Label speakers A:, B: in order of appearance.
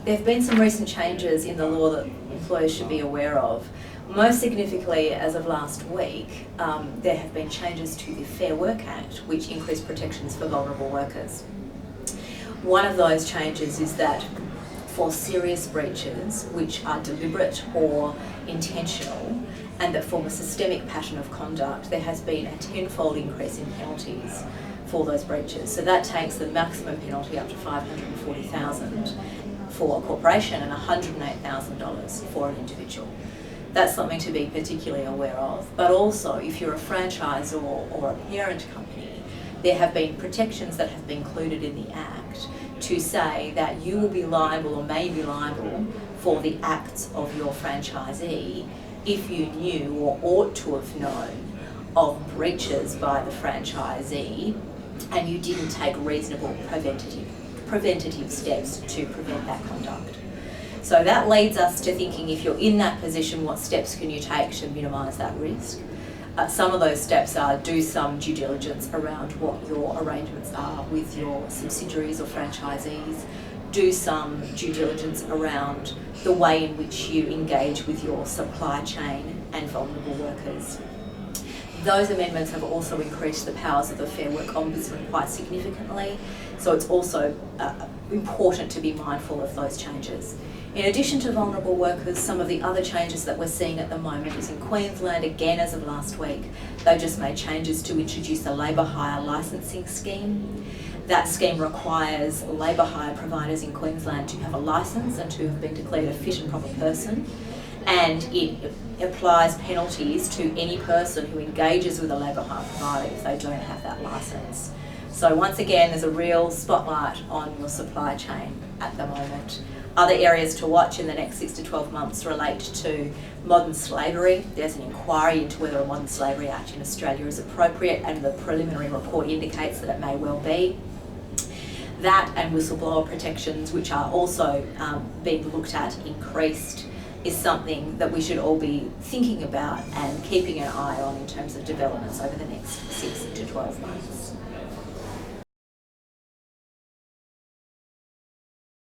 A: there have been some recent changes in the law that employers should be aware of. Most significantly, as of last week, there have been changes to the Fair Work Act, which increase protections for vulnerable workers. One of those changes is that for serious breaches, which are deliberate or intentional, and that form a systemic pattern of conduct, there has been a tenfold increase in penalties for those breaches. So that takes the maximum penalty up to $540,000 for a corporation and $108,000 for an individual. That's something to be particularly aware of. But also, if you're a franchisor or a parent company, there have been protections that have been included in the Act to say that you will be liable or may be liable for the acts of your franchisee if you knew or ought to have known of breaches by the franchisee and you didn't take reasonable preventative steps to prevent that conduct. So that leads us to thinking, if you're in that position, what steps can you take to minimise that risk? Some of those steps are do some due diligence around what your arrangements are with your subsidiaries or franchisees. Do some due diligence around the way in which you engage with your supply chain and vulnerable workers. Those amendments have also increased the powers of the Fair Work Ombudsman quite significantly, so it's also important to be mindful of those changes. In addition to vulnerable workers, some of the other changes that we're seeing at the moment is in Queensland, again as of last week, they just made changes to introduce a labour hire licensing scheme. That scheme requires labour hire providers in Queensland to have a licence and to have been declared a fit and proper person, and it applies penalties to any person who engages with a labour hire provider if they don't have that licence. So once again, there's a real spotlight on your supply chain at the moment. Other areas to watch in the next 6 to 12 months relate to modern slavery. There's an inquiry into whether a Modern Slavery Act in Australia is appropriate, and the preliminary report indicates that it may well be. That and whistleblower protections, which are also being looked at increased, is something that we should all be thinking about and keeping an eye on in terms of developments over the next 6 to 12 months.